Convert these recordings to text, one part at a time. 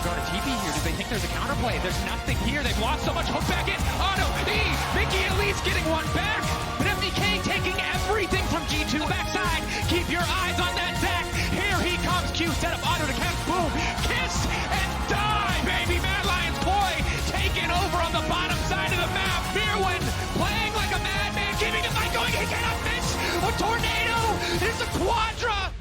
go to TP here? Do they think there's a counterplay? There's nothing here. They've lost so much. Hook back in. Auto. Mikyx at least getting one back. But MDK taking everything from G2 backside. Keep your eyes on that Zach. Here he comes. Q set up auto to catch. Boom. Kiss and die, baby. Mad Lions Koi taking over on the bottom side of the map. Myrwn playing like a madman. Keeping it like going. He cannot miss. A tornado. It's a quadra.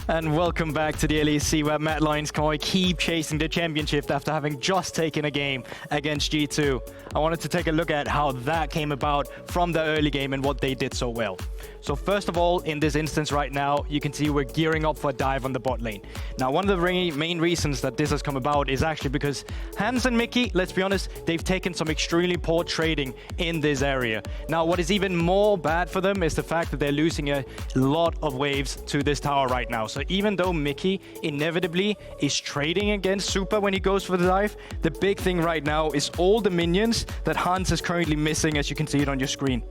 And welcome back to the LEC, where Mad Lions Koi keep chasing the championship after having just taken a game against G2. I wanted to take a look at how that came about from the early game and what they did so well. So first of all, in this instance right now, you can see we're gearing up for a dive on the bot lane. Now, one of the main reasons that this has come about is actually because Hans and Mikyx, let's be honest, they've taken some extremely poor trading in this area. Now, what is even more bad for them is the fact that they're losing a lot of waves to this tower right now. So even though Mikyx inevitably is trading against Supa when he goes for the dive, the big thing right now is all the minions that Hans is currently missing, as you can see it on your screen.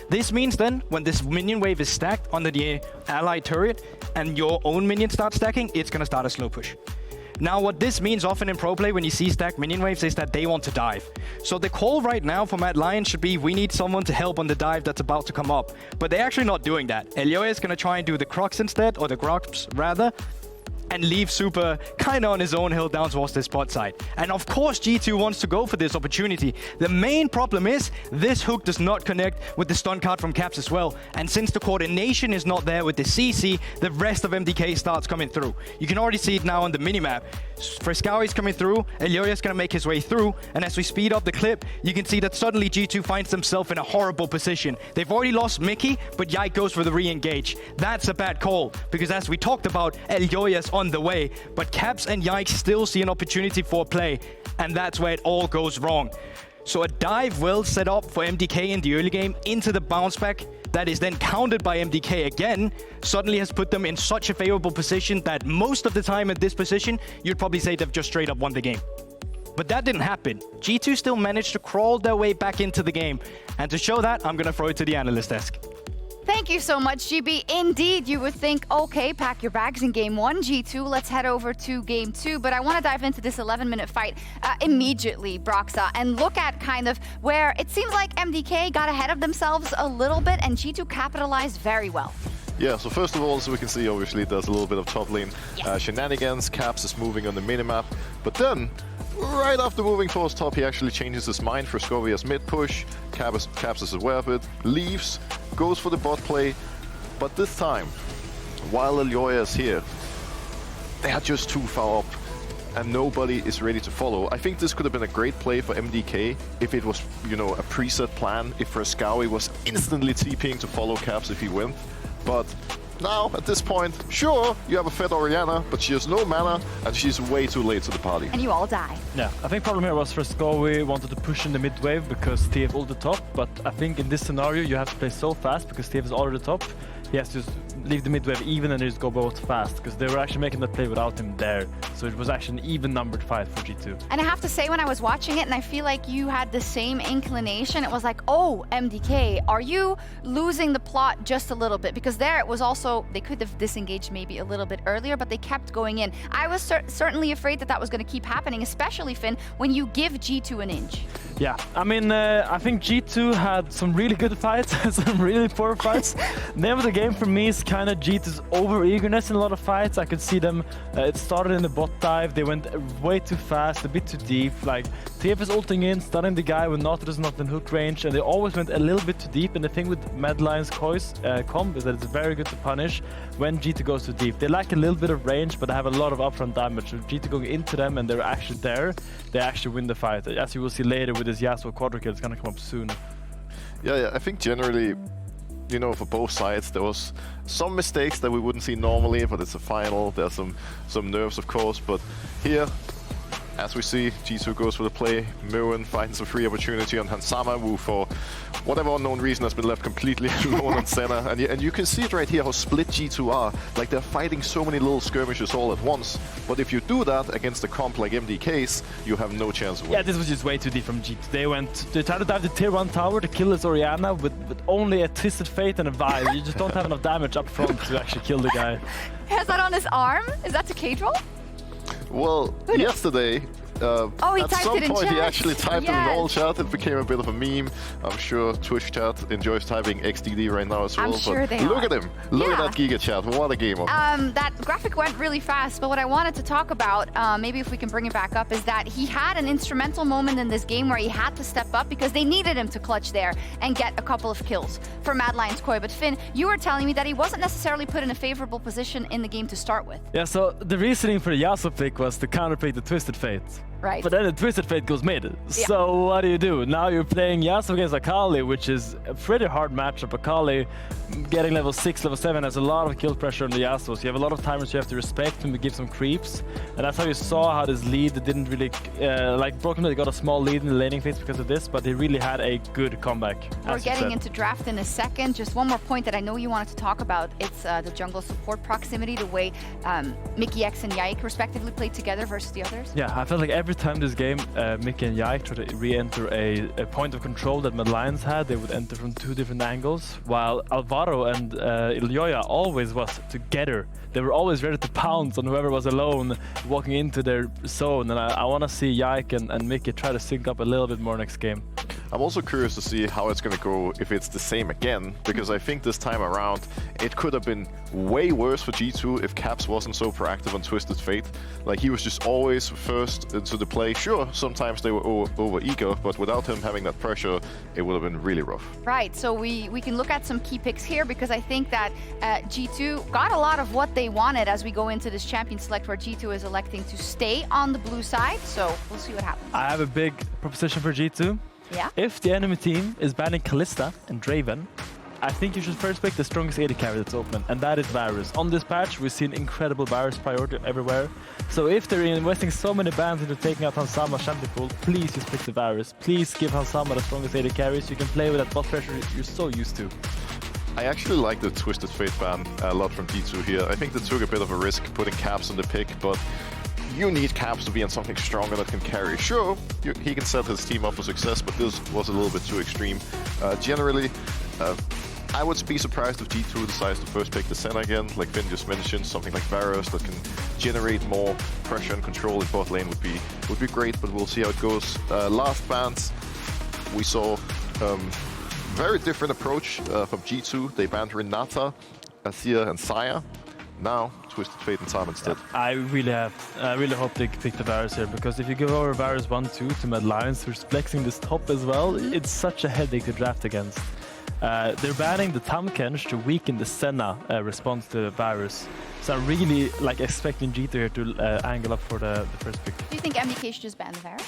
This means then, when this minion wave is stacked under the allied turret and your own minion starts stacking, it's going to start a slow push. Now, what this means often in pro play when you see stacked minion waves is that they want to dive. So the call right now for Mad Lions should be, we need someone to help on the dive that's about to come up. But they're actually not doing that. Elyoya is going to try and do the Crux instead, or the Grox rather, and leave Supa kind of on his own hill down towards the spot side. And of course G2 wants to go for this opportunity. The main problem is this hook does not connect with the stun card from Caps as well. And since the coordination is not there with the CC, the rest of MDK starts coming through. You can already see it now on the minimap. Fresskowy is coming through, Elyoya is going to make his way through, and as we speed up the clip, you can see that suddenly G2 finds themselves in a horrible position. They've already lost Mikyx, but Yike goes for the re-engage. That's a bad call, because as we talked about, Elyoya's on the way, but Caps and Yike still see an opportunity for a play, and that's where it all goes wrong. So a dive well set up for MDK in the early game into the bounce back that is then countered by MDK again, suddenly has put them in such a favorable position that most of the time at this position, you'd probably say they've just straight up won the game. But that didn't happen. G2 still managed to crawl their way back into the game. And to show that, I'm going to throw it to the analyst desk. Thank you so much, GB. Indeed, you would think, okay, pack your bags in game 1, G2, let's head over to game 2. But I want to dive into this 11-minute fight immediately, Broxah, and look at kind of where it seems like MDK got ahead of themselves a little bit and G2 capitalized very well. Yeah, so first of all, as we can see, obviously, there's a little bit of top lane shenanigans. Caps is moving on the minimap, but then, right after moving towards top, he actually changes his mind. Fresskowy as mid push, Caps is aware of it, leaves, goes for the bot play, but this time, while Elyoya is here, they are just too far up, and nobody is ready to follow. I think this could have been a great play for MDK if it was, you know, a preset plan, if Fresskowy was instantly TPing to follow Caps if he went. But now, at this point, sure, you have a fed Orianna, but she has no mana, and she's way too late to the party. And you all die. Yeah, I think problem here was Fresskowy wanted to push in the mid wave because TF ult the top, but I think in this scenario you have to play so fast because TF is already the top. He has to leave the mid wave even and just go both fast because they were actually making that play without him there. So it was actually an even numbered fight for G2. And I have to say, when I was watching it, and I feel like you had the same inclination, it was like, oh, MDK, are you losing the plot just a little bit? Because there it was also, they could have disengaged maybe a little bit earlier, but they kept going in. I was certainly afraid that that was going to keep happening, especially, Finn, when you give G2 an inch. Yeah, I mean, I think G2 had some really good fights, some really poor fights. Name of the game for me is kind of G2's over-eagerness in a lot of fights. I could see them, it started in the bot dive, they went way too fast, a bit too deep. Like, TF is ulting in, stunning the guy when Nautilus is not in hook range, and they always went a little bit too deep. And the thing with Mad Lions Koi's comp is that it's very good to punish when G2 goes too deep. They lack a little bit of range, but they have a lot of upfront damage. So G2 going into them and they're actually there, they actually win the fight. As you will see later with this Yasuo quadra kill, it's gonna come up soon. Yeah, I think generally, you know, for both sides, there was some mistakes that we wouldn't see normally, but it's a final. There's some nerves, of course, but here, as we see, G2 goes for the play. Myrwn finds a free opportunity on Hansama, who for whatever unknown reason has been left completely alone on Senna. And you can see it right here, how split G2 are. Like, they're fighting so many little skirmishes all at once. But if you do that against a comp like MDK's, you have no chance of winning. Yeah, this was just way too deep from G2. They tried to dive the tier 1 tower to kill this Orianna with only a Twisted Fate and a Vibe. You just don't have enough damage up front to actually kill the guy. Has that on his arm? Is that to K-Troll? Well, yesterday, he at typed some it in point he chat. actually typed it in all Yes. chat. It became a bit of a meme. I'm sure Twitch chat enjoys typing XDD right now as well. I'm sure they look are. at him. Look at Yeah. that Giga chat. What a game of That graphic went really fast, but what I wanted to talk about, maybe if we can bring it back up, is that he had an instrumental moment in this game where he had to step up because they needed him to clutch there and get a couple of kills for Mad Lions Koi. But Finn, you were telling me that he wasn't necessarily put in a favorable position in the game to start with. Yeah, so the reasoning for the Yasuo pick was to counterpick the Twisted Fate. Right. But then the Twisted Fate goes mid. So what do? Now you're playing Yasuo against Akali, which is a pretty hard matchup. Akali getting level 6, level 7 has a lot of kill pressure on the Yasuo. So you have a lot of timers you have to respect and give some creeps. And that's how you saw how this lead didn't really... like Broken got a small lead in the laning phase because of this, but he really had a good comeback. We're getting into draft in a second. Just one more point that I know you wanted to talk about. It's the jungle support proximity, the way Mikyx and Yike respectively played together versus the others. Yeah, I felt like every time this game, Mikyx and Yike tried to re-enter a point of control that Mad Lions had, they would enter from 2 different angles, while Alvaro and Elyoya always was together. They were always ready to pounce on whoever was alone walking into their zone, and I want to see Yike and Mikyx try to sync up a little bit more next game. I'm also curious to see how it's going to go if it's the same again, because I think this time around it could have been way worse for G2 if Caps wasn't so proactive on Twisted Fate. Like, he was just always first into the play. Sure, sometimes they were over eager, but without him having that pressure, it would have been really rough. Right, so we can look at some key picks here, because I think that G2 got a lot of what they wanted as we go into this champion select, where G2 is electing to stay on the blue side, so we'll see what happens. I have a big proposition for G2. Yeah? If the enemy team is banning Kalista and Draven, I think you should first pick the strongest AD carry that's open, and that is Varus. On this patch, we've seen incredible Varus priority everywhere. So if they're investing so many bans into taking out Hansama's champion pool, please just pick the Varus. Please give Hansama the strongest AD carry so you can play with that bot pressure you're so used to. I actually like the Twisted Fate ban a lot from G2 here. I think they took a bit of a risk putting Caps on the pick, but you need Caps to be on something stronger that can carry. Sure, he can set his team up for success, but this was a little bit too extreme. Generally, I would be surprised if G2 decides to first pick the Senna again. Like Finn just mentioned, something like Varus that can generate more pressure and control in bot lane would be great, but we'll see how it goes. Last bans, we saw very different approach from G2. They banned Renata, Azir, and Saya. Now, Twisted Fate and Sam instead. I really hope they pick the Varus here, because if you give over Varus 1-2 to Mad Lions, who's flexing this top as well, it's such a headache to draft against. They're banning the Tamkench to weaken the Senna response to the Varus. So I'm really expecting G2 here to angle up for the first pick. Do you think MDK should just ban the Varus?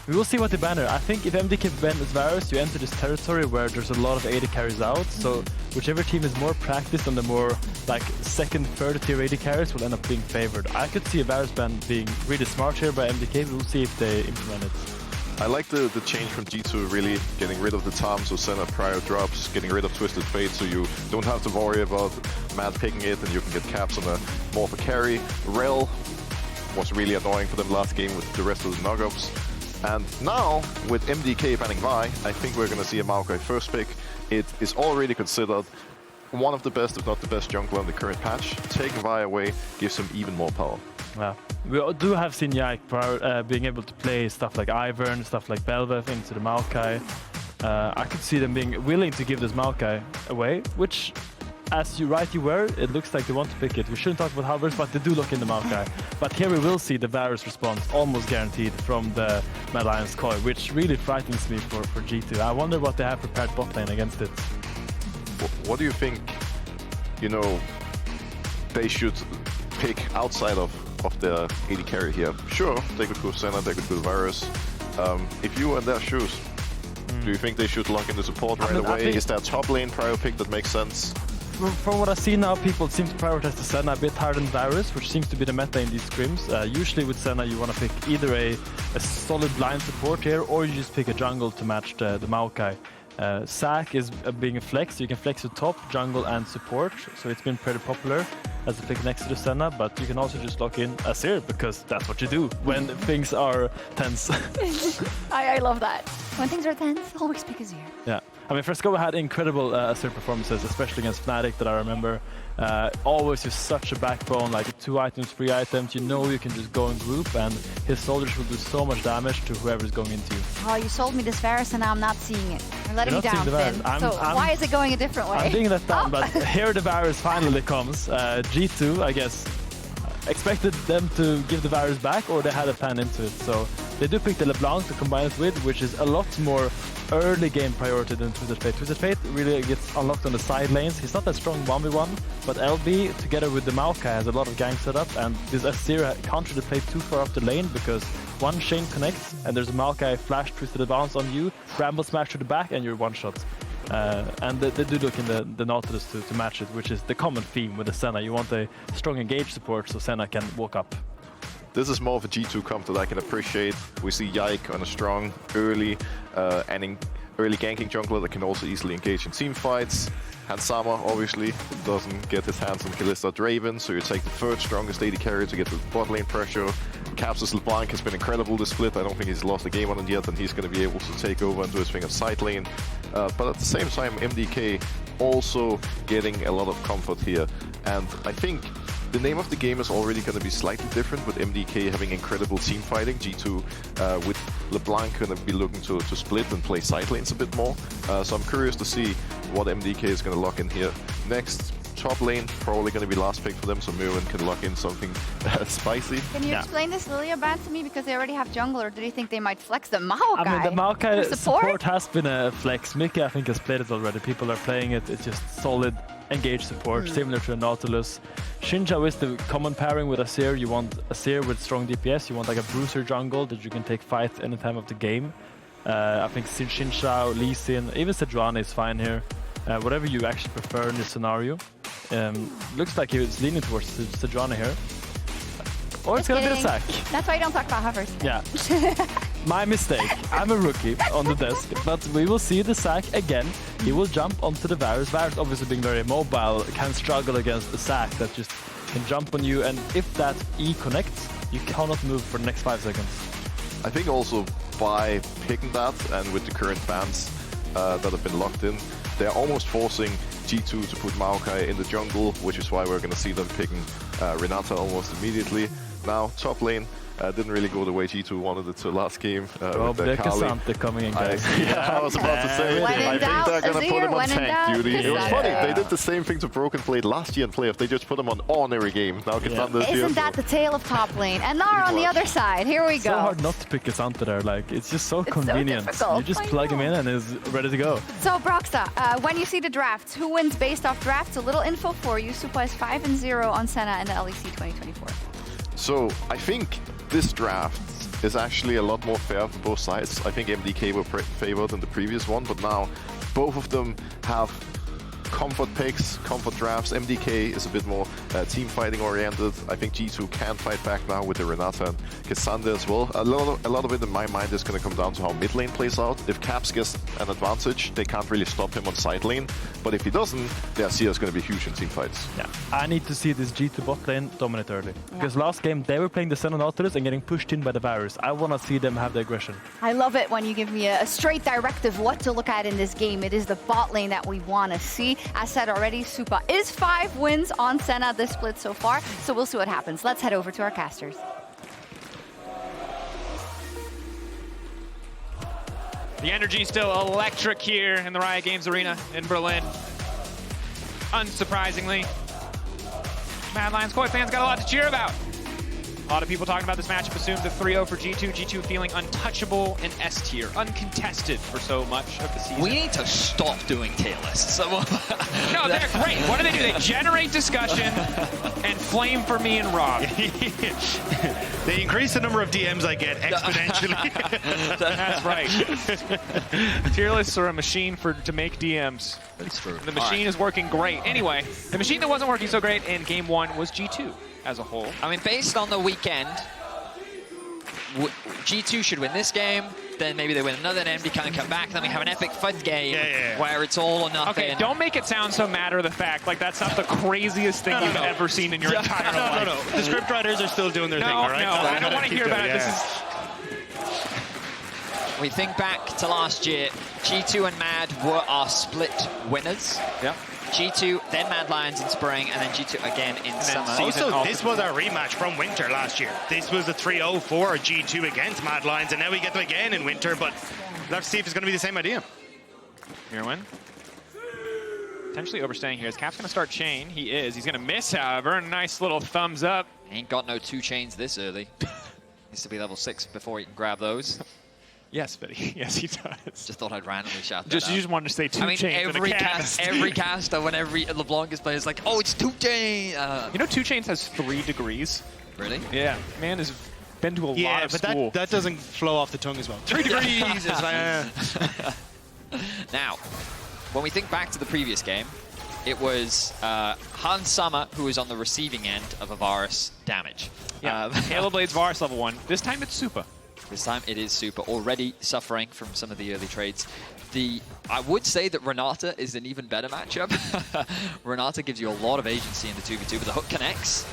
We will see what they banner. I think if MDK bans Varus, you enter this territory where there's a lot of AD carries out. So whichever team is more practiced on the more second, third tier AD carries will end up being favored. I could see a Varus ban being really smart here by MDK. We'll see if they implement it. I like the change from G2, really getting rid of the Tam, so Senna prior drops, getting rid of Twisted Fate, so you don't have to worry about Mad picking it, and you can get Caps on a more of a carry. Rel was really annoying for them last game with the rest of the Nuggets. And now, with MDK banning Vi, I think we're going to see a Maokai first pick. It is already considered one of the best, if not the best jungler in the current patch. Taking Vi away gives him even more power. Yeah, we do have seen Yike being able to play stuff like Ivern, stuff like Belveth into the Maokai. I could see them being willing to give this Maokai away, which, as you were, it looks like they want to pick it. We shouldn't talk about Halberds, but they do look in the Maokai. But here we will see the Varus response almost guaranteed from the Mad Lions Koi, which really frightens me for G2. I wonder what they have prepared bot lane against it. What do you think, they should pick outside of the AD carry here? Sure, they could go Senna, they could go Varus. If you were in their shoes, do you think they should lock in the support right away? Is that top lane prior pick that makes sense? From what I see now, people seem to prioritize the Senna a bit higher than Varus, which seems to be the meta in these scrims. Usually with Senna you want to pick either a solid blind support here, or you just pick a jungle to match the Maokai. Zac is being a flex, so you can flex with top, jungle and support, so it's been pretty popular as a pick next to the Senna, but you can also just lock in Azir, because that's what you do when things are tense. I love that. When things are tense, always pick Azir. Yeah. I mean, Fresskowy had incredible Azir performances, especially against Fnatic that I remember. Always just such a backbone, like 2 items, 3 items. You know you can just go in group, and his soldiers will do so much damage to whoever's going into you. Oh, you sold me this Varus, and now I'm not seeing it. You're letting me You're not down, seeing the Finn. Varus. So why is it going a different way? I'm being let down, but here the Varus finally comes. G2, I guess, expected them to give the Varus back, or they had a plan into it. So they do pick the LeBlanc to combine it with, which is a lot more early game priority than Twisted Fate. Twisted Fate really gets unlocked on the side lanes. He's not that strong 1v1, but LB together with the Maokai has a lot of gang setup, and this Azir can't really play too far off the lane because one chain connects and there's a Maokai flash Twisted Advance on you, Bramble smash to the back, and you're one shot. And they do look in the Nautilus to match it, which is the common theme with the Senna. You want a strong engage support so Senna can walk up. This is more of a G2 comp that I can appreciate. We see Yike on a strong early ganking jungler that can also easily engage in team fights. Hansama obviously doesn't get his hands on Kalista Draven, so you take the third strongest AD carry to get the bot lane pressure. Caps' LeBlanc has been incredible this split. I don't think he's lost a game on it yet, and he's going to be able to take over and do his thing at side lane. But at the same time, MDK also getting a lot of comfort here. And I think the name of the game is already going to be slightly different with MDK having incredible team fighting. G2 with LeBlanc going to be looking to split and play side lanes a bit more. So I'm curious to see what MDK is going to lock in here. Next, top lane, probably going to be last pick for them, so Myrwn can lock in something spicy. Can you explain this Lilia ban to me? Because they already have jungle, or do you think they might flex the Maokai? I mean, the Maokai support? support has been a flex. Mikyx, I think, has played it already. People are playing it. It's just solid engage support, similar to a Nautilus. Xinjiao is the common pairing with Azir. You want Azir with strong DPS. You want like a bruiser jungle that you can take fight any time of the game. I think Xinjiao, Lee Sin, even Sejuani is fine here. Whatever you actually prefer in this scenario. Looks like he was leaning towards Sejuani here. Or it's gonna be the sack. That's why you don't talk about hovers. Yeah. My mistake. I'm a rookie on the desk, but we will see the sack again. He will jump onto the Varus. Varus obviously being very mobile, can struggle against the sack that just can jump on you, and if that E connects, you cannot move for the next 5 seconds. I think also by picking that, and with the current bans that have been locked in, they're almost forcing G2 to put Maokai in the jungle, which is why we're going to see them picking Renata almost immediately. Now, top lane didn't really go the way G2 wanted it to last game. Oh, with Asante coming in, guys. I was about to say, When in I think doubt, they're going to put him on when in tank doubt, duty. It was funny, Cassandra. they did the same thing to Broken Blade last year in playoff. They just put him on every game. Now Cassandra is here. Isn't that the tale of top lane? And Gnar on the other side. Here we go. So hard not to pick Asante there. Like, it's just so convenient. difficult. You just I plug him know. in and is ready to go. So Broxah, when you see the drafts, who wins based off drafts? A little info for you. Supa is 5-0 on Senna in the LEC 2024. So I think this draft is actually a lot more fair for both sides. I think MDK were favored in the previous one, but now both of them have comfort picks, comfort drafts. MDK is a bit more team fighting oriented. I think G2 can fight back now with the Renata and Cassandra as well. A lot of it in my mind is going to come down to how mid lane plays out. If Caps gets an advantage, they can't really stop him on side lane. But if he doesn't, the Azir is going to be huge in team fights. Yeah, I need to see this G2 bot lane dominate early. Because last game they were playing the Senna Nautilus and getting pushed in by the Varus. I want to see them have the aggression. I love it when you give me a straight directive what to look at in this game. It is the bot lane that we want to see. As said already, Supa is 5 wins on Senna this split so far, so we'll see what happens. Let's head over to our casters. The energy still electric here in the Riot Games Arena in Berlin. Unsurprisingly, Mad Lions Koi fans got a lot to cheer about. A lot of people talking about this matchup assumed the 3-0 for G2. G2 feeling untouchable in S tier, uncontested for so much of the season. We need to stop doing tier lists. No, they're great. What do? They generate discussion and flame for me and Rob. They increase the number of DMs I get exponentially. That's right. Tier lists are a machine to make DMs. That's true. The machine is working great. Anyway, the machine that wasn't working so great in game 1 was G2 as a whole. I mean, based on the weekend, G2 should win this game, then maybe they win another, and MDK can come back, then we have an epic FUD game where it's all or nothing. Okay, don't make it sound so matter of the fact. Like, that's not the craziest thing you've ever seen in your entire life. No. The script writers are still doing their thing, all right? No, I don't want to hear about it. This is... we think back to last year, G2 and Mad were our split winners. Yeah. G2, then Mad Lions in spring, and then G2 again in summer. Also, this was our rematch from Winter last year. This was a 3-0 for G2 against Mad Lions, and now we get them again in Winter, but we'll have to see if it's going to be the same idea. Myrwn. Potentially overstaying here. Is Cap's going to start chain? He is. He's going to miss, however. A nice little thumbs up. Ain't got no 2 chains this early. Needs to be level 6 before he can grab those. Yes, Vedi. Yes, he does. Just thought I'd randomly shout that You out. just wanted to say 2 I mean, chains every in a cast. every caster, when every LeBlanc is playing, is like, oh, it's 2 chains. You know 2 chains has 3 degrees? Really? Yeah. Man has been to a lot of but school. that doesn't flow off the tongue as well. 3 degrees is Now, when we think back to the previous game, it was Han Summer who was on the receiving end of a Varus damage. Yeah. Halo Blade's Varus level 1. This time it's Supa. This time it is Supa, already suffering from some of the early trades. I would say that Renata is an even better matchup. Renata gives you a lot of agency in the 2v2, but the hook connects.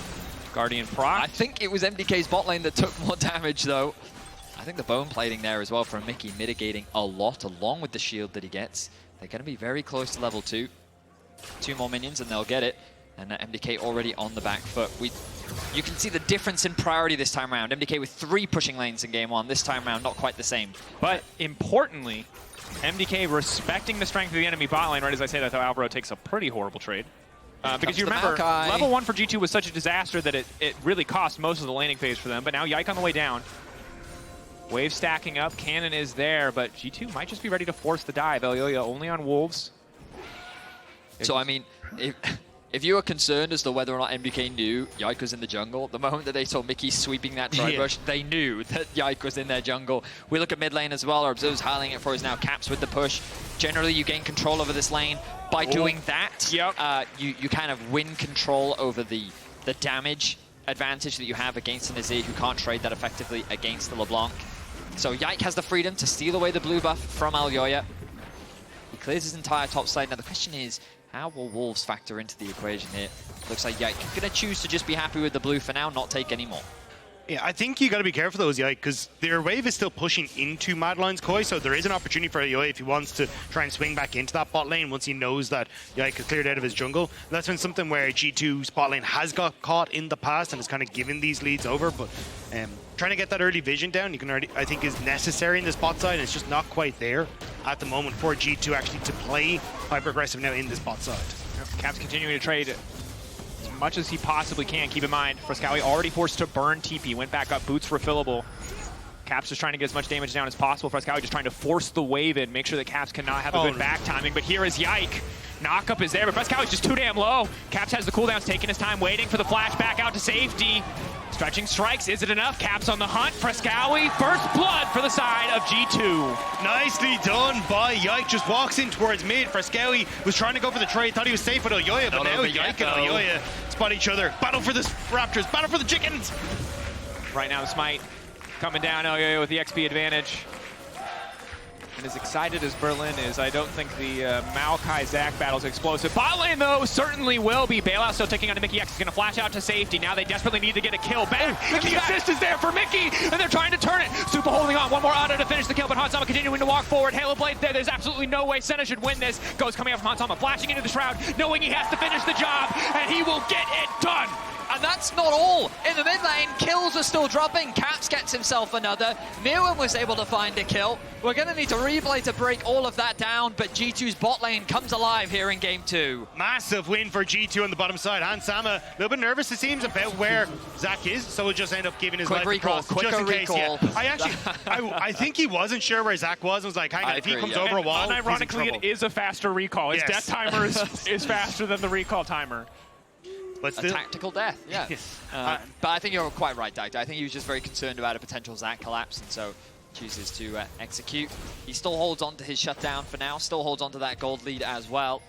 Guardian proc. I think it was MDK's bot lane that took more damage, though. I think the bone plating there as well from Mikyx mitigating a lot, along with the shield that he gets. They're going to be very close to level 2. 2 more minions and they'll get it. And MDK already on the back foot. You can see the difference in priority this time around. MDK with 3 pushing lanes in game 1. This time around, not quite the same. But importantly, MDK respecting the strength of the enemy bot lane. Right as I say that, though, Alvaro takes a pretty horrible trade. Because you remember, Maokai. level 1 for G2 was such a disaster that it really cost most of the laning phase for them. But now Yike on the way down. Wave stacking up. Cannon is there, but G2 might just be ready to force the dive. Elyoya only on Wolves. So, I mean, if you were concerned as to whether or not MDK knew Yike was in the jungle, the moment that they saw Mikyx sweeping that dry bush, they knew that Yike was in their jungle. We look at mid lane as well. Our Observer's highlighting it for us now. Caps with the push. Generally, you gain control over this lane. By doing that, you kind of win control over the damage advantage that you have against an Azir who can't trade that effectively against the LeBlanc. So Yike has the freedom to steal away the blue buff from Elyoya. He clears his entire top side. Now the question is, how will Wolves factor into the equation here? Looks like Yike going to choose to just be happy with the blue for now, not take any more. Yeah, I think you got to be careful those Yike, because their wave is still pushing into Mad Lions Koi, so there is an opportunity for Elyoya if he wants to try and swing back into that bot lane once he knows that Yike has cleared out of his jungle. And that's been something where G2's bot lane has got caught in the past and has kind of given these leads over, but trying to get that early vision down, I think is necessary in this bot side, and it's just not quite there at the moment for G2 actually to play hyper-aggressive now in this bot side. Cap's continuing to trade as much as he possibly can. Keep in mind, Fresskowy already forced to burn TP, went back up, boots refillable. Caps just trying to get as much damage down as possible. Fresskowy just trying to force the wave in, make sure that Caps cannot have a good back timing. But here is Yike. Knockup is there, but Fresskowy's just too damn low. Caps has the cooldowns, taking his time, waiting for the flash back out to safety. Stretching strikes, is it enough? Caps on the hunt. Fresskowy, first blood for the side of G2. Nicely done by Yike, just walks in towards mid. Fresskowy was trying to go for the trade, thought he was safe with Elyoya, but now Yike and Elyoya spot each other. Battle for the Raptors, battle for the chickens! Right now, Smite coming down, Elyoya with the XP advantage. And as excited as Berlin is, I don't think the Maokai Zac battle is explosive. Bot lane, though, certainly will be. Bailout still taking on to Mikyx. He's going to flash out to safety. Now they desperately need to get a kill back. The assist is there for Mikyx, and they're trying to turn it. Supa holding on. One more auto to finish the kill, but Hansama continuing to walk forward. Halo Blade there. There's absolutely no way Senna should win this. Goes coming up from Hansama, flashing into the Shroud, knowing he has to finish the job, and he will get it done. And that's not all. In the mid lane, kills are still dropping. Caps gets himself another. Myrwn was able to find a kill. We're going to need to replay to break all of that down, but G2's bot lane comes alive here in game 2. Massive win for G2 on the bottom side. Hansama, a little bit nervous, it seems, about where Zac is, so we'll just end up giving his life across, just in case. Yeah. I think he wasn't sure where Zac was, and was like, hang on, if he comes over a wall, unironically, it is a faster recall. His death timer is faster than the recall timer. But still, a tactical death, yeah. But I think you're quite right, Dagda. I think he was just very concerned about a potential Zac collapse, and so chooses to execute. He still holds on to his shutdown for now, still holds on to that gold lead as well.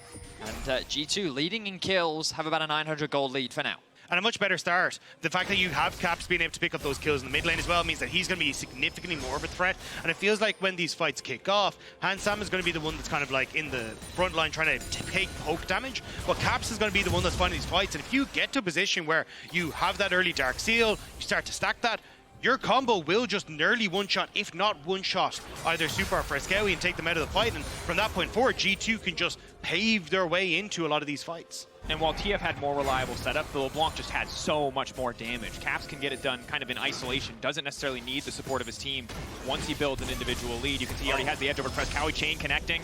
And G2 leading in kills, have about a 900 gold lead for now. And a much better start. The fact that you have Caps being able to pick up those kills in the mid lane as well means that he's going to be significantly more of a threat. And it feels like when these fights kick off, Hansama is going to be the one that's kind of like in the front line trying to take poke damage. But Caps is going to be the one that's finding these fights. And if you get to a position where you have that early Dark Seal, you start to stack that, your combo will just nearly one-shot, if not one-shot, either Supa or Fresskowy and take them out of the fight. And from that point forward, G2 can just pave their way into a lot of these fights. And while TF had more reliable setup, the LeBlanc just had so much more damage. Caps can get it done kind of in isolation, doesn't necessarily need the support of his team. Once he builds an individual lead, you can see he already has the edge over Fresskowy, chain connecting.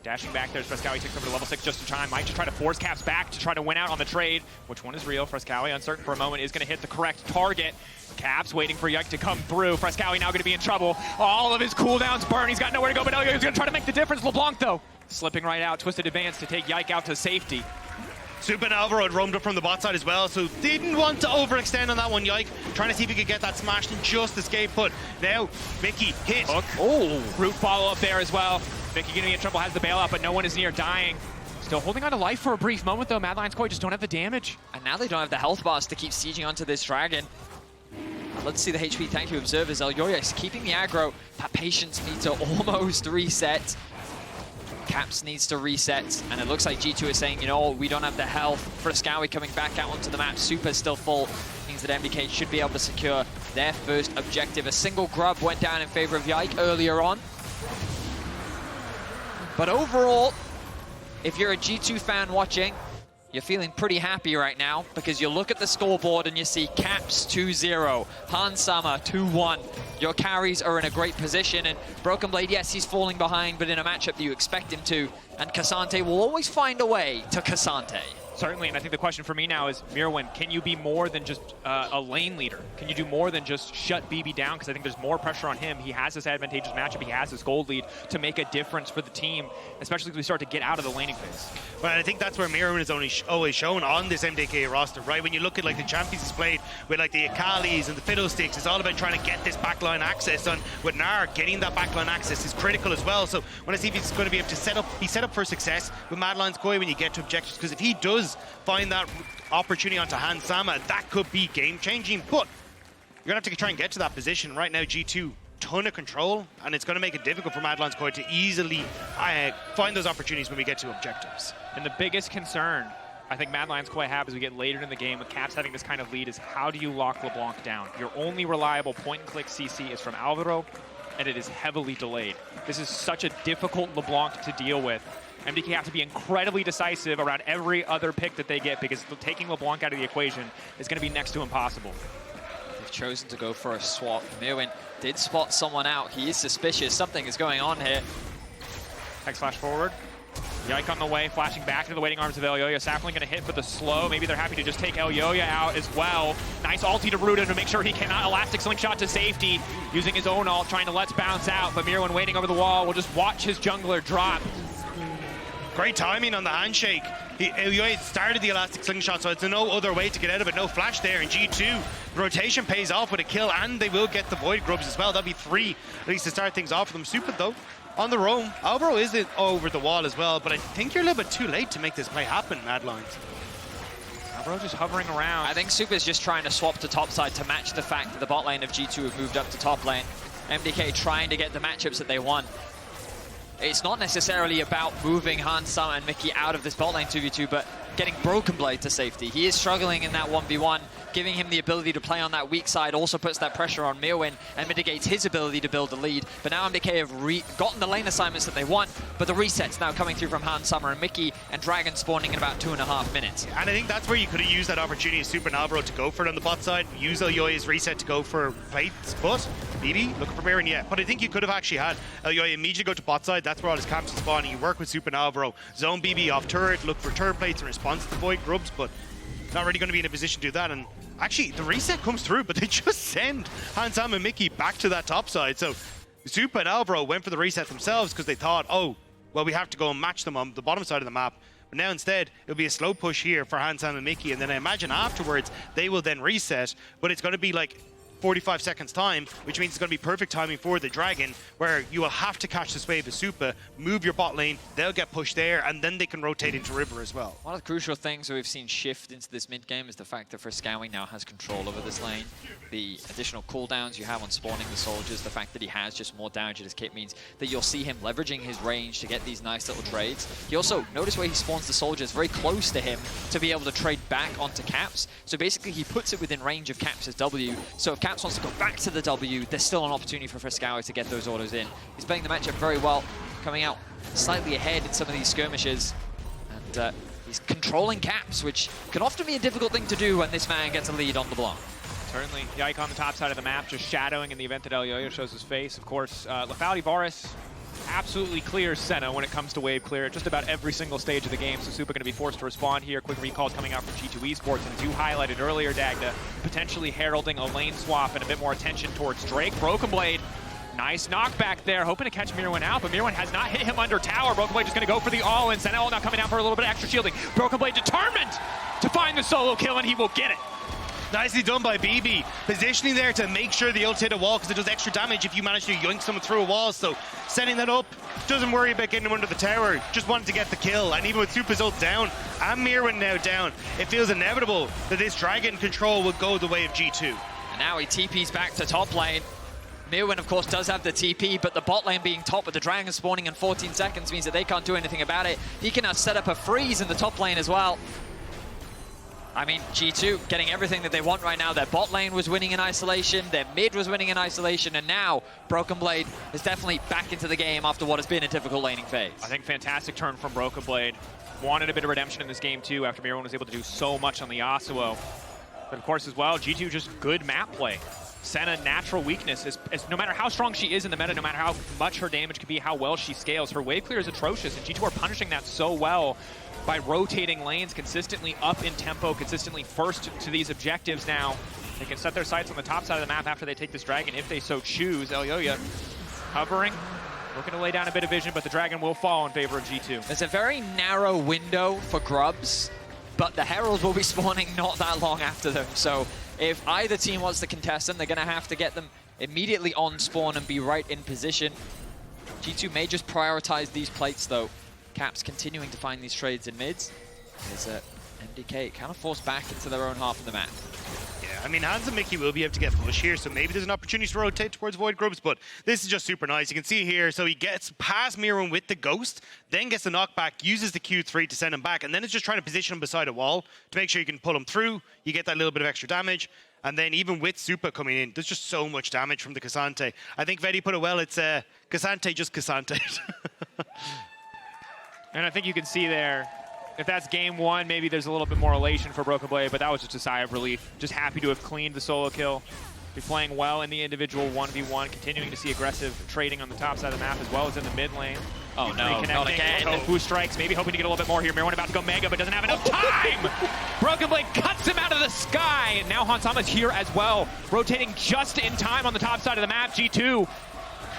Dashing back there as Fresskowy takes over to level 6 just in time. Might just try to force Caps back to try to win out on the trade. Which one is real? Fresskowy, uncertain for a moment, is going to hit the correct target. Caps waiting for Yike to come through. Fresskowy now going to be in trouble. All of his cooldowns burn. He's got nowhere to go, but Elyoya is going to try to make the difference. LeBlanc, though, slipping right out. Twisted advance to take Yike out to safety. Supa and Alvaro had roamed up from the bot side as well, so didn't want to overextend on that one. Yike trying to see if he could get that smashed and just escape, but now Mikyx hit. Hook. Oh, root follow up there as well. Mikyx going to be in trouble, has the bailout, but no one is near dying. Still holding on to life for a brief moment though. Mad Lions Koi just don't have the damage. And now they don't have the health bars to keep sieging onto this dragon. Let's see the HP. Thank you, observers. Elyoya is keeping the aggro. That patience meter almost reset. Caps needs to reset, and it looks like G2 is saying, you know, we don't have the health. Fresskowy coming back out onto the map. Supa's still full. Means that MDK should be able to secure their first objective. A single grub went down in favor of Yike earlier on. But overall, if you're a G2 fan watching, you're feeling pretty happy right now because you look at the scoreboard and you see Caps 2-0, Hansama 2-1. Your carries are in a great position, and Broken Blade, yes, he's falling behind, but in a matchup that you expect him to, and K'Sante will always find a way to K'Sante. Certainly, and I think the question for me now is, Myrwn, can you be more than just a lane leader? Can you do more than just shut BB down? Because I think there's more pressure on him. He has this advantageous matchup. He has this gold lead to make a difference for the team, especially as we start to get out of the laning phase. Well, I think that's where Myrwn is always shown on this MDK roster, right? When you look at like the champions he's played with like the Akalis and the Fiddlesticks, it's all about trying to get this backline access. And with Gnar, getting that backline access is critical as well. So when I see if he's going to be able to be set up for success with Mad Lions Koi when you get to objectives, because if he does find that opportunity onto Hansama, that could be game-changing, but you're going to have to try and get to that position. Right now, G2, ton of control, and it's going to make it difficult for Mad Lions Koi to easily find those opportunities when we get to objectives. And the biggest concern I think Mad Lions Koi have as we get later in the game with Caps having this kind of lead is how do you lock LeBlanc down? Your only reliable point-and-click CC is from Alvaro, and it is heavily delayed. This is such a difficult LeBlanc to deal with. MDK have to be incredibly decisive around every other pick that they get because taking LeBlanc out of the equation is going to be next to impossible. They've chosen to go for a swap. Myrwn did spot someone out. He is suspicious. Something is going on here. Hex flash forward. Yike on the way, flashing back into the waiting arms of Elyoya. Sapling going to hit for the slow. Maybe they're happy to just take Elyoya out as well. Nice ulti to root him to make sure he cannot elastic slingshot to safety. Using his own ult, trying to let's bounce out. But Myrwn waiting over the wall will just watch his jungler drop. Great timing on the handshake. Elyoya started the elastic slingshot, so it's no other way to get out of it. No flash there in G2. Rotation pays off with a kill, and they will get the Void Grubs as well. That'll be 3, at least to start things off for them. Supa, though, on the roam. Alvaro is over the wall as well, but I think you're a little bit too late to make this play happen, Mad Lions. Alvaro just hovering around. I think Supa's just trying to swap to top side to match the fact that the bot lane of G2 have moved up to top lane. MDK trying to get the matchups that they want. It's not necessarily about moving Hansama and Mikyx out of this bot lane 2v2, but getting Broken Blade to safety. He is struggling in that 1v1. Giving him the ability to play on that weak side also puts that pressure on Myrwn and mitigates his ability to build the lead. But now MDK have gotten the lane assignments that they want, but the resets now coming through from Hansama and Mikyx, and Dragon spawning in about 2.5 minutes. And I think that's where you could have used that opportunity of Supa and Alvaro to go for it on the bot side, use Elyoya's reset to go for plates, but BB looking for Myrwn yet. But I think you could have actually had Elyoya immediately go to bot side. That's where all his camps are spawning. You work with Supa and Alvaro, zone BB off turret, look for turret plates in response to the Void Grubs, but not really going to be in a position to do that. And actually, the reset comes through, but they just send Hansama and Mikyx back to that top side. So Supa and Alvaro went for the reset themselves because they thought, oh, well, we have to go and match them on the bottom side of the map. But now instead, it'll be a slow push here for Hansama and Mikyx, and then I imagine afterwards, they will then reset, but it's going to be like 45 seconds time, which means it's going to be perfect timing for the Dragon, where you will have to catch this wave of Supa, move your bot lane, they'll get pushed there, and then they can rotate into river as well. One of the crucial things that we've seen shift into this mid game is the fact that Fresskowy now has control over this lane. The additional cooldowns you have on spawning the soldiers, the fact that he has just more damage at his kit means that you'll see him leveraging his range to get these nice little trades. He also, notice where he spawns the soldiers very close to him to be able to trade back onto Caps. So basically he puts it within range of Caps' W. So if Caps Caps wants to go back to the W, there's still an opportunity for Fresskowy to get those autos in. He's playing the matchup very well, coming out slightly ahead in some of these skirmishes. And he's controlling Caps, which can often be a difficult thing to do when this man gets a lead on LeBlanc. Certainly, Yike on the top side of the map, just shadowing in the event that Elyoya shows his face. Of course, lethality Varus absolutely clears Senna when it comes to wave clear at just about every single stage of the game, so Supa going to be forced to respond here. Quick recalls coming out from G2 Esports, and as you highlighted earlier, Dagda, potentially heralding a lane swap and a bit more attention towards Drake. Broken Blade, nice knockback there, hoping to catch Myrwn out, but Myrwn has not hit him under tower. Broken Blade just going to go for the all-in. Senna now coming down for a little bit of extra shielding. Broken Blade determined to find the solo kill, and he will get it. Nicely done by BB, positioning there to make sure the ult hit a wall because it does extra damage if you manage to yoink someone through a wall. So setting that up, doesn't worry about getting him under the tower, just wanted to get the kill. And even with Supa's ult down and Myrwn now down, it feels inevitable that this Dragon control will go the way of G2. And now he TP's back to top lane. Myrwn, of course, does have the TP, but the bot lane being top with the Dragon spawning in 14 seconds means that they can't do anything about it. He can now set up a freeze in the top lane as well. I mean, G2 getting everything that they want right now. Their bot lane was winning in isolation, their mid was winning in isolation, and now Broken Blade is definitely back into the game after what has been a difficult laning phase. I think fantastic turn from Broken Blade. Wanted a bit of redemption in this game too after Myrwn was able to do so much on the Yasuo. But of course as well, G2 just good map play. Senna natural weakness is no matter how strong she is in the meta, no matter how much her damage can be, how well she scales, her wave clear is atrocious, and G2 are punishing that so well by rotating lanes consistently up in tempo, consistently first to these objectives now. They can set their sights on the top side of the map after they take this Dragon, if they so choose. Elyoya hovering, looking to lay down a bit of vision, but the Dragon will fall in favor of G2. There's a very narrow window for grubs, but the Heralds will be spawning not that long after them. So if either team wants to contest them, they're going to have to get them immediately on spawn and be right in position. G2 may just prioritize these plates though. Caps continuing to find these trades in mids. There's MDK kind of forced back into their own half of the map. Yeah, I mean, Hans and Mikyx will be able to get push here, so maybe there's an opportunity to rotate towards Void Grubs, but this is just super nice. You can see here, so he gets past Myrwn with the Ghost, then gets the knockback, uses the Q3 to send him back, and then it's just trying to position him beside a wall to make sure you can pull him through. You get that little bit of extra damage, and then even with Supa coming in, there's just so much damage from the K'Sante. I think Vedi put it well, it's K'Sante just K'Sante. And I think you can see there, if that's game one, maybe there's a little bit more elation for Broken Blade, but that was just a sigh of relief. Just happy to have cleaned the solo kill. Be playing well in the individual 1v1, continuing to see aggressive trading on the top side of the map as well as in the mid lane. Oh no, not again. And boost strikes, maybe hoping to get a little bit more here. Myrwn about to go mega, but doesn't have enough time! Broken Blade cuts him out of the sky, and now Hansama's here as well, rotating just in time on the top side of the map. G2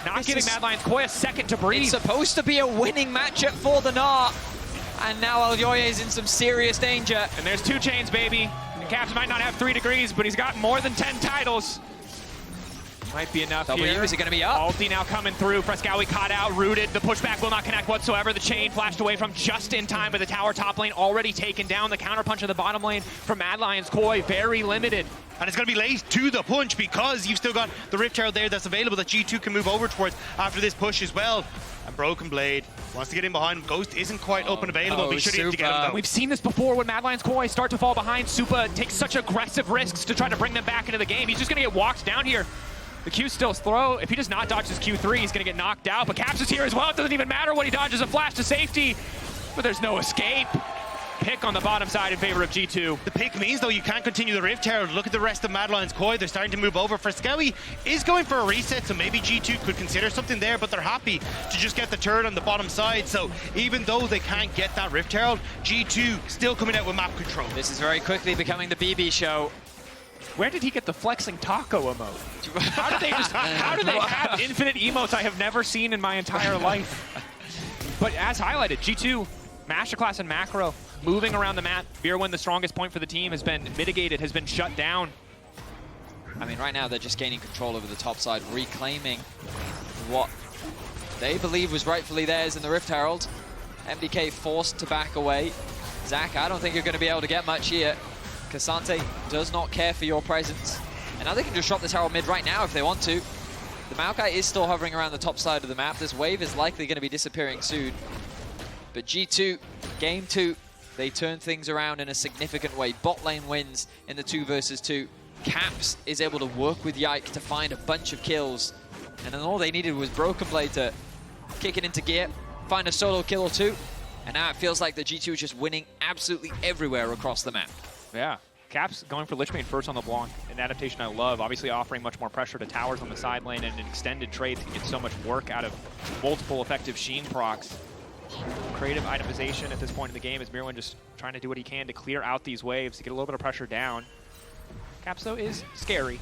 not giving Mad Lions Koi a second to breathe. It's supposed to be a winning matchup for the Gnar, and now Elyoya is in some serious danger. And there's 2 chains, baby. And Caps might not have 3 degrees, but he's got more than 10 titles. Might be enough here. Is it going to be up? Ulti now coming through. Fresskowy caught out, rooted. The pushback will not connect whatsoever. The chain flashed away from just in time, but the tower top lane already taken down. The counterpunch in the bottom lane from Mad Lions Koi, very limited. And it's going to be late to the punch because you've still got the Rift Herald there that's available that G2 can move over towards after this push as well. And Broken Blade wants to get in behind him. Ghost isn't quite up and available. We should be able to get him though. We've seen this before when Mad Lions Koi start to fall behind. Supa takes such aggressive risks to try to bring them back into the game. He's just going to get walked down here. The Q still throw. If he does not dodge his Q3, he's going to get knocked out. But Caps is here as well. It doesn't even matter what he dodges. A flash to safety. But there's no escape. Pick on the bottom side in favor of G2. The pick means, though, you can't continue the Rift Herald. Look at the rest of Mad Lions Koi. They're starting to move over. Fresskowy is going for a reset, so maybe G2 could consider something there, but they're happy to just get the turret on the bottom side. So even though they can't get that Rift Herald, G2 still coming out with map control. This is very quickly becoming the BB show. Where did he get the flexing taco emote? How do they have infinite emotes I have never seen in my entire life? But as highlighted, G2, Masterclass and Macro, moving around the map. Myrwn, the strongest point for the team, has been mitigated, has been shut down. I mean, right now they're just gaining control over the top side, reclaiming what they believe was rightfully theirs in the Rift Herald. MDK forced to back away. Zach, I don't think you're going to be able to get much here. K'Sante does not care for your presence. And now they can just drop this Herald mid right now if they want to. The Maokai is still hovering around the top side of the map. This wave is likely going to be disappearing soon. But G2, game 2, they turn things around in a significant way. Bot lane wins in the 2 versus 2. Caps is able to work with Yike to find a bunch of kills. And then all they needed was Broken Blade to kick it into gear, find a solo kill or two. And now it feels like the G2 is just winning absolutely everywhere across the map. Yeah. Caps going for Lich Bane first on LeBlanc, an adaptation I love, obviously offering much more pressure to towers on the side lane, and an extended trade can get so much work out of multiple effective Sheen procs. Creative itemization at this point in the game is Myrwn just trying to do what he can to clear out these waves to get a little bit of pressure down. Caps, though, is scary,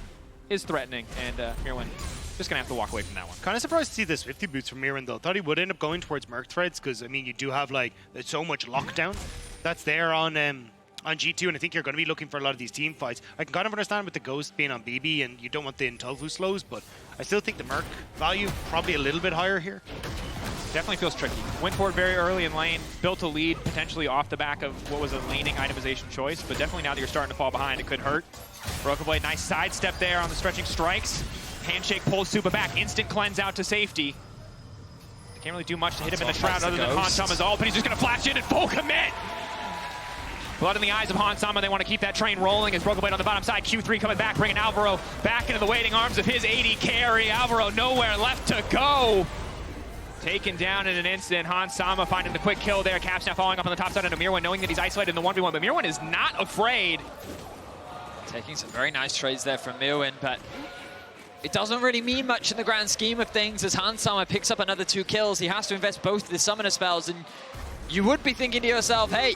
is threatening, and Myrwn just going to have to walk away from that one. Kind of surprised to see the Swifty boots from Myrwn, though. Thought he would end up going towards Merc Threads, because, I mean, you do have, like, there's so much lockdown that's there on G2, and I think you're going to be looking for a lot of these team fights. I can kind of understand with the Ghost being on BB, and you don't want the Intofu slows, but I still think the Merc value probably a little bit higher here. Definitely feels tricky. Went for it very early in lane, built a lead potentially off the back of what was a laning itemization choice, but definitely now that you're starting to fall behind, it could hurt. Broken Blade, nice sidestep there on the stretching strikes. Handshake pulls Supa back, instant cleanse out to safety. They can't really do much to hit him in the shroud other than Hansama's ult, but he's just going to flash in and full commit. Blood in the eyes of Hansama. They want to keep that train rolling as Broken Blade on the bottom side. Q3 coming back, bringing Alvaro back into the waiting arms of his AD carry. Alvaro nowhere left to go. Taken down in an instant. Hansama finding the quick kill there. Caps now following up on the top side of Myrwn, knowing that he's isolated in the 1v1, but Myrwn is not afraid. Taking some very nice trades there from Myrwn, but it doesn't really mean much in the grand scheme of things as Hansama picks up another 2 kills. He has to invest both of the summoner spells, and you would be thinking to yourself, hey,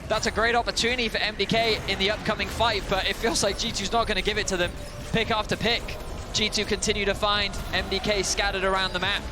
that's a great opportunity for MDK in the upcoming fight, but it feels like G2's not going to give it to them. Pick after pick. G2 continue to find MDK scattered around the map.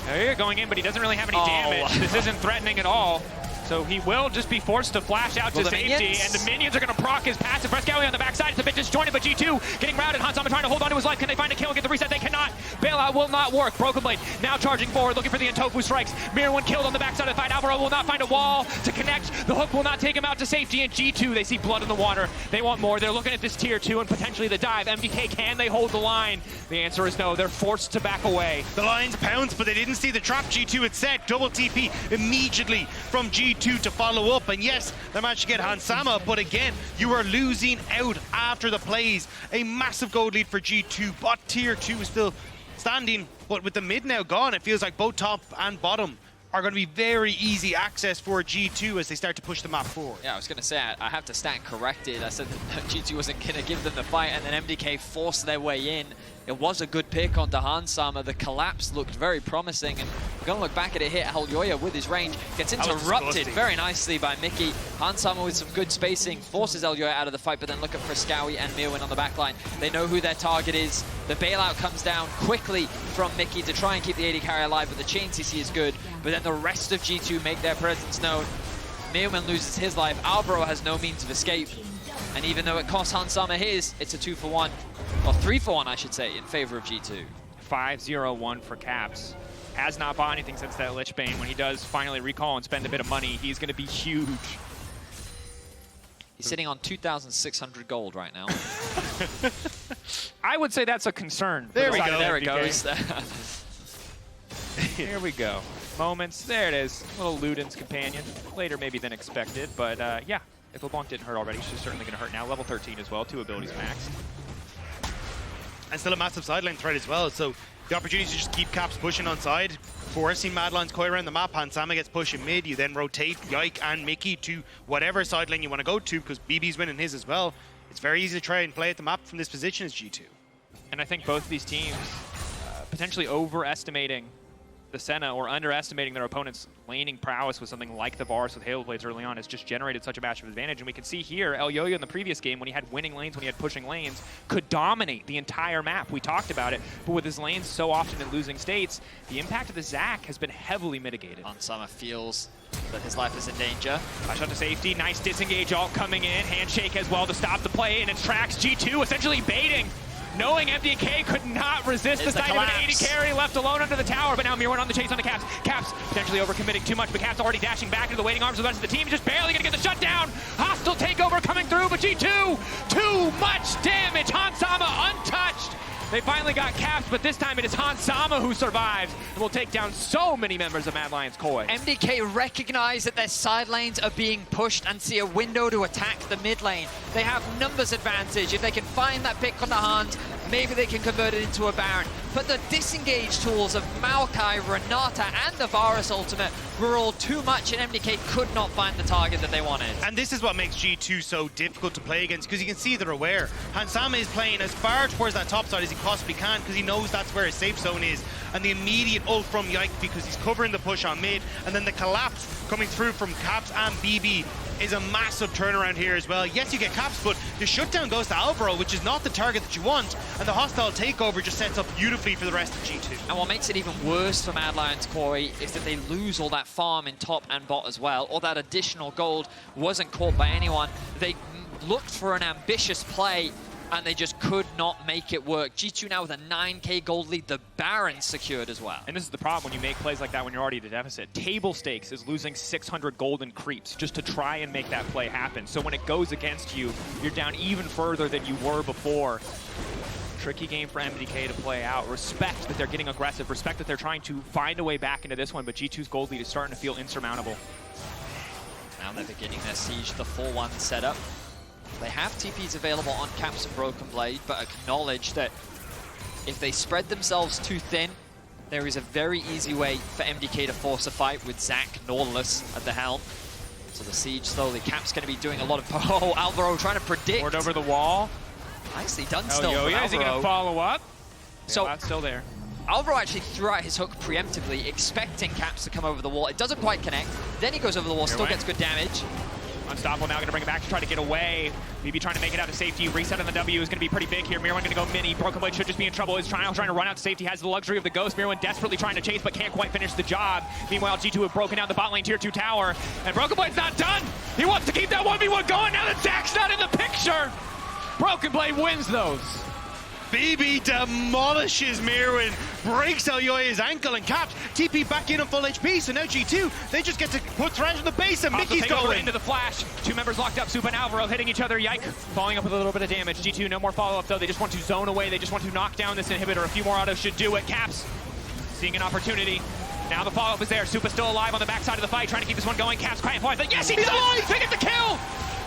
Elyoya going in, but he doesn't really have any damage. This isn't threatening at all. So he will just be forced to flash out to safety, and the minions are going to proc his passive. Fresskowy on the backside, it's a bit disjointed, but G2 getting routed. Hansama trying to hold on to his life. Can they find a kill and get the reset? They cannot. Bailout will not work. Broken Blade now charging forward, looking for the Intofu strikes. Myrwn killed on the backside of the fight. Alvaro will not find a wall to connect. The hook will not take him out to safety, and G2, they see blood in the water. They want more. They're looking at this tier 2 and potentially the dive. MDK, can they hold the line? The answer is no. They're forced to back away. The Lions pounce, but they didn't see the trap. G2 had set. Double TP immediately from G2 to follow up. And yes, they managed to get Hansama, but again, you are losing out after the plays. A massive gold lead for G2. Bot tier 2 is still standing, but with the mid now gone, it feels like both top and bottom are going to be very easy access for G2 as they start to push the map forward. Yeah, I was going to say, I have to stand corrected. I said that G2 wasn't going to give them the fight, and then MDK forced their way in. It was a good pick onto Hansama. The collapse looked very promising, and we're going to look back at it here. Elyoya with his range gets interrupted very nicely by Mikyx. Hansama with some good spacing forces Elyoya out of the fight, but then look at Fresskowy and Myrwn on the back line. They know who their target is. The bailout comes down quickly from Mikyx to try and keep the AD carry alive, but the chain CC is good. But then the rest of G2 make their presence known. Myrwn loses his life. Alvaro has no means of escape. And even though it costs Hansama his, it's a 2-for-1. Or 3-for-1, I should say, in favor of G2. 5-0-1 for Caps. Has not bought anything since that Lich Bane. When he does finally recall and spend a bit of money, he's going to be huge. He's sitting on 2,600 gold right now. I would say that's a concern. There we go. There it goes. Here we go. Moments. There it is. Little Luden's companion. Later maybe than expected, but yeah. If LeBlanc didn't hurt already, she's certainly going to hurt now. Level 13 as well, 2 abilities max. And still a massive sideline threat as well, so the opportunity to just keep Caps pushing on side, forcing Mad Lions Koi around the map. Hansama gets pushed in mid, you then rotate Yike and Mikyx to whatever sideline you want to go to, because BB's winning his as well. It's very easy to try and play at the map from this position as G2. And I think both of these teams potentially overestimating the Senna or underestimating their opponent's laning prowess with something like the Varus with Halo Blades early on has just generated such a massive advantage. And we can see here, Elyoya in the previous game, when he had winning lanes, when he had pushing lanes, could dominate the entire map. We talked about it, but with his lanes so often in losing states, the impact of the Zac has been heavily mitigated. Hansama feels that his life is in danger. Flash out to safety, nice disengage ult coming in, handshake as well to stop the play, and it tracks G2 essentially baiting. Knowing MDK could not resist the sight of an AD carry left alone under the tower, but now Myrwn on the chase on the Caps. Caps potentially overcommitting too much, but Caps already dashing back into the waiting arms of the rest of the team, just barely gonna get the shutdown. Hostile takeover coming through, but G2, too much damage. Hansama untouched. They finally got Caps, but this time it is Hansama who survives and will take down so many members of Mad Lions Koi. MDK recognize that their side lanes are being pushed and see a window to attack the mid lane. They have numbers advantage. If they can find that pick on the Hans, maybe they can convert it into a Baron. But the disengage tools of Maokai, Renata, and the Varus ultimate were all too much, and MDK could not find the target that they wanted. And this is what makes G2 so difficult to play against, because you can see they're aware. Hansama is playing as far towards that top side as he possibly can, because he knows that's where his safe zone is. And the immediate ult from Yike, because he's covering the push on mid, and then the collapse coming through from Caps and BB is a massive turnaround here as well. Yes, you get Caps, but the shutdown goes to Alvaro, which is not the target that you want, and the hostile takeover just sets up beautifully for the rest of G2. And what makes it even worse for Mad Lions Koi is that they lose all that farm in top and bot as well. All that additional gold wasn't caught by anyone. They looked for an ambitious play, and they just could not make it work. G2 now with a 9k gold lead, the Baron secured as well. And this is the problem when you make plays like that when you're already at a deficit. Table stakes is losing 600 golden creeps just to try and make that play happen. So when it goes against you, you're down even further than you were before. Tricky game for MDK to play out. Respect that they're getting aggressive. Respect that they're trying to find a way back into this one, but G2's gold lead is starting to feel insurmountable. Now they're beginning their siege, the full one setup. They have TPs available on Caps and Broken Blade, but acknowledge that if they spread themselves too thin, there is a very easy way for MDK to force a fight with Zac, Nautilus at the helm. So the siege slowly. Caps going to be doing a lot of... Oh, Alvaro trying to predict. Ward over the wall. Nicely done still from Elyoya, is he going to follow up? So that's still there. Alvaro actually threw out his hook preemptively, expecting Caps to come over the wall. It doesn't quite connect. Then he goes over the wall, still gets good damage. Unstoppable now, going to bring it back to try to get away. Maybe trying to make it out to safety. Reset on the W is going to be pretty big here. Myrwn going to go mini. Broken Blade should just be in trouble. Is trying to run out to safety. Has the luxury of the Ghost. Myrwn desperately trying to chase, but can't quite finish the job. Meanwhile, G2 have broken down the bot lane tier 2 tower. And Broken Blade's not done. He wants to keep that 1v1 going now that Zac's not in the picture. Broken Blade wins those. BB demolishes Myrwn, breaks Elyoya's ankle, and Caps TP back in on full HP, so now G2, they just get to put Thresh on the base, and Mikyx going into the flash. Two members locked up, Supa and Alvaro hitting each other. Yike following up with a little bit of damage. G2, no more follow-up though. They just want to zone away. They just want to knock down this inhibitor. A few more autos should do it. Caps seeing an opportunity. Now the follow-up is there. Supa still alive on the backside of the fight, trying to keep this one going. Caps quiet point. Yes, he's alive! They get the kill!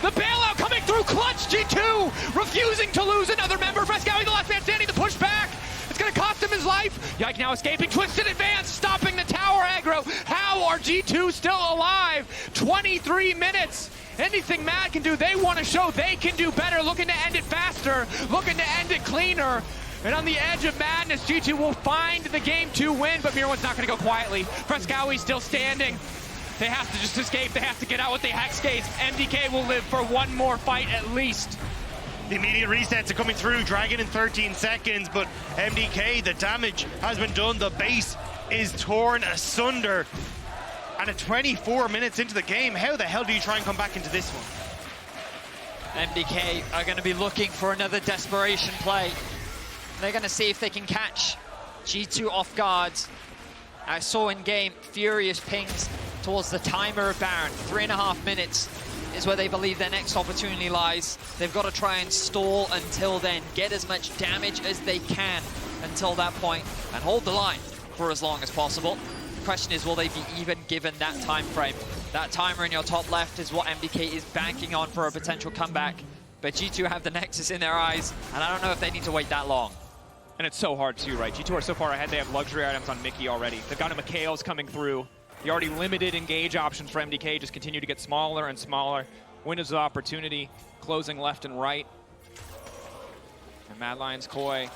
The bailout coming through clutch. G2 refusing to lose another member. Fresskowy, the last man standing, the push back. It's going to cost him his life. Yike now escaping. Twisted advance, stopping the tower aggro. How are G2 still alive? 23 minutes. Anything Mad can do, they want to show they can do better. Looking to end it faster. Looking to end it cleaner. And on the edge of madness, G2 will find the game 2 win, but Myrwn's not going to go quietly. Fresskowy still standing. They have to just escape. They have to get out with the hex gates. MDK will live for one more fight at least. The immediate resets are coming through, Dragon in 13 seconds, but MDK, the damage has been done. The base is torn asunder. And at 24 minutes into the game, how the hell do you try and come back into this one? MDK are going to be looking for another desperation play. They're going to see if they can catch G2 off guard. I saw in game furious pings towards the timer of Baron. 3.5 minutes is where they believe their next opportunity lies. They've got to try and stall until then, get as much damage as they can until that point, and hold the line for as long as possible. The question is, will they be even given that time frame? That timer in your top left is what MDK is banking on for a potential comeback, but G2 have the Nexus in their eyes, and I don't know if they need to wait that long. And it's so hard too, right? G2 are so far ahead, they have luxury items on Mikyx already. They've got a Mikhail's coming through. The already limited engage options for MDK just continue to get smaller and smaller. Windows of opportunity closing left and right. And Mad Lions Koi,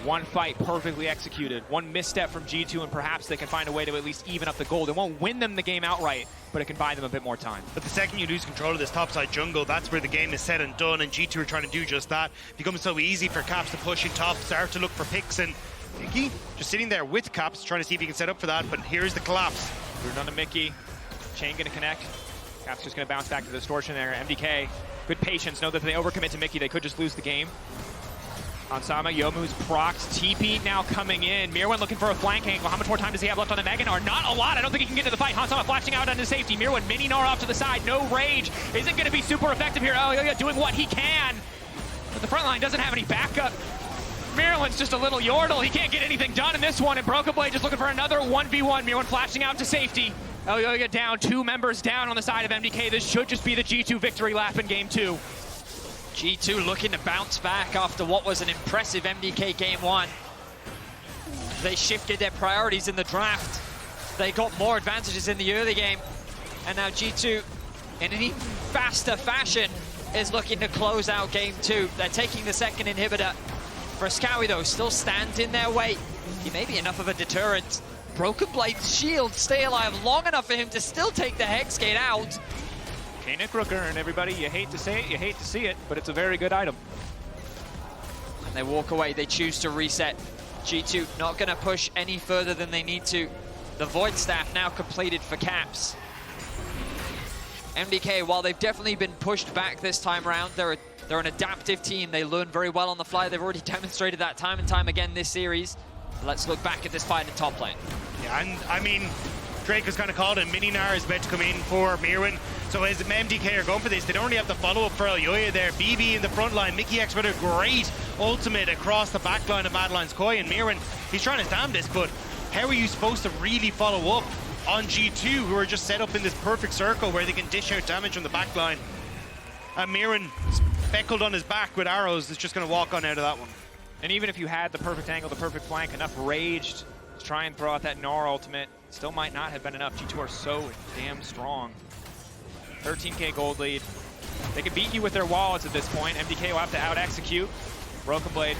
one fight perfectly executed. One misstep from G2 and perhaps they can find a way to at least even up the gold. It won't win them the game outright, but it can buy them a bit more time. But the second you lose control of this topside jungle, that's where the game is said and done, and G2 are trying to do just that. It becomes so easy for Caps to push in top, start to look for picks, and Mikyx just sitting there with Caps, trying to see if he can set up for that, but here's the collapse. We're on to Mikyx. Chain gonna connect. Caps just gonna bounce back to the distortion there. MDK, good patience. Know that if they overcommit to Mikyx, they could just lose the game. Hansama, Youmu's procs, TP now coming in. Myrwn looking for a flank angle. How much more time does he have left on the Gnar? Not a lot. I don't think he can get to the fight. Hansama flashing out onto safety. Myrwn mini Gnar off to the side. No rage. Isn't going to be super effective here. Elyoya doing what he can. But the front line doesn't have any backup. Myrwn's just a little yordle. He can't get anything done in this one, and Broken Blade just looking for another 1v1. Myrwn flashing out to safety. Elyoya down, 2 members down on the side of MDK. This should just be the G2 victory lap in game 2. G2 looking to bounce back after what was an impressive MDK game 1. They shifted their priorities in the draft. They got more advantages in the early game. And now G2, in an even faster fashion, is looking to close out game 2. They're taking the second inhibitor. Fresskowy, though, still stands in their way. He may be enough of a deterrent. Broken Blade's shield stay alive long enough for him to still take the Hexgate out. Nick Rooker and everybody, you hate to say it, you hate to see it, but it's a very good item. And they walk away, they choose to reset. G2 not gonna push any further than they need to. The Void Staff now completed for Caps. MDK, while they've definitely been pushed back this time around, they're an adaptive team. They learn very well on the fly. They've already demonstrated that time and time again this series. Let's look back at this fight in top lane. Yeah, and I mean, Drake has kind of called it. Gnar is about to come in for Myrwn. So as MDK are going for this, they don't really have the follow-up for Elyoya there. BB in the front line, Mikyx with a great ultimate across the back line of Madeline's Koi, and Myrwn, he's trying to stand this, but how are you supposed to really follow up on G2, who are just set up in this perfect circle where they can dish out damage from the back line? And Myrwn, speckled on his back with arrows, is just going to walk on out of that one. And even if you had the perfect angle, the perfect flank, enough rage to try and throw out that Gnar ultimate, still might not have been enough. G2 are so damn strong. 13k gold lead. They can beat you with their wallets at this point. MDK will have to out-execute. Broken Blade,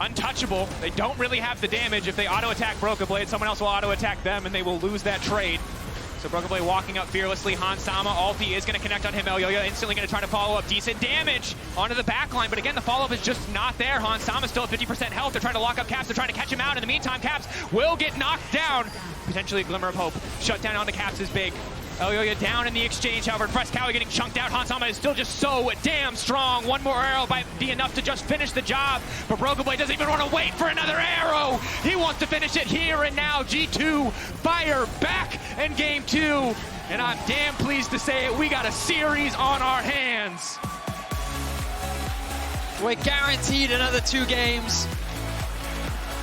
untouchable. They don't really have the damage. If they auto-attack Broken Blade, someone else will auto-attack them and they will lose that trade. So Broken Blade walking up fearlessly. Hansama, ulti is going to connect on him. Elyoya instantly going to try to follow up. Decent damage onto the back line, but again, the follow-up is just not there. Hansama still at 50% health. They're trying to lock up Caps. They're trying to catch him out. In the meantime, Caps will get knocked down. Potentially a glimmer of hope. Shut down on the Caps is big. Elyoya down in the exchange, however, Fresskowy getting chunked out. Hansama is still just so damn strong. One more arrow might be enough to just finish the job, but Broken Blade doesn't even want to wait for another arrow. He wants to finish it here and now. G2 fire back in game 2, and I'm damn pleased to say it. We got a series on our hands. We're guaranteed another 2 games.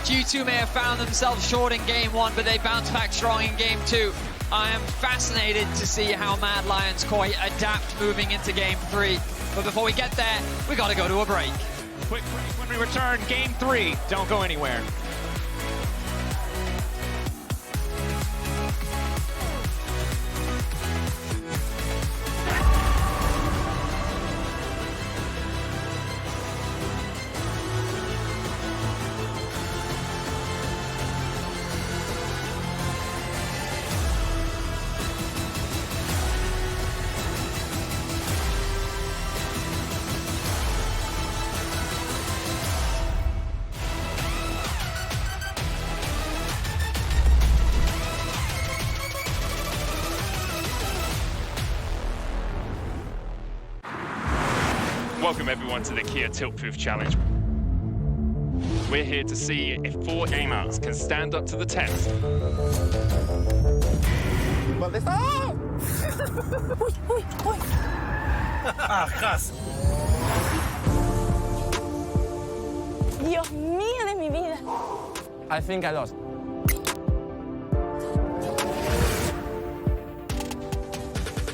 G2 may have found themselves short in game 1, but they bounced back strong in game 2. I am fascinated to see how Mad Lions Koi adapt moving into game 3. But before we get there, we gotta go to a break. Quick break when we return, game 3. Don't go anywhere. Welcome everyone to the Kia Tilt-Proof Challenge. We're here to see if 4 gamers can stand up to the test. ¿Dónde está? Uy, uy, uy. Ajás. Dios mío de mi vida. I think I lost.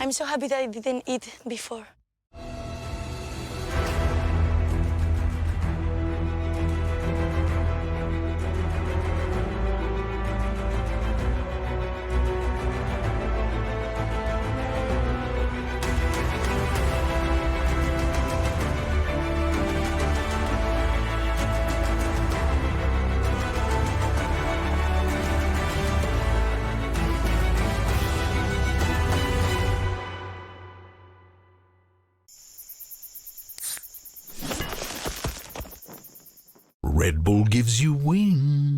I'm so happy that I didn't eat before. Red Bull gives you wings.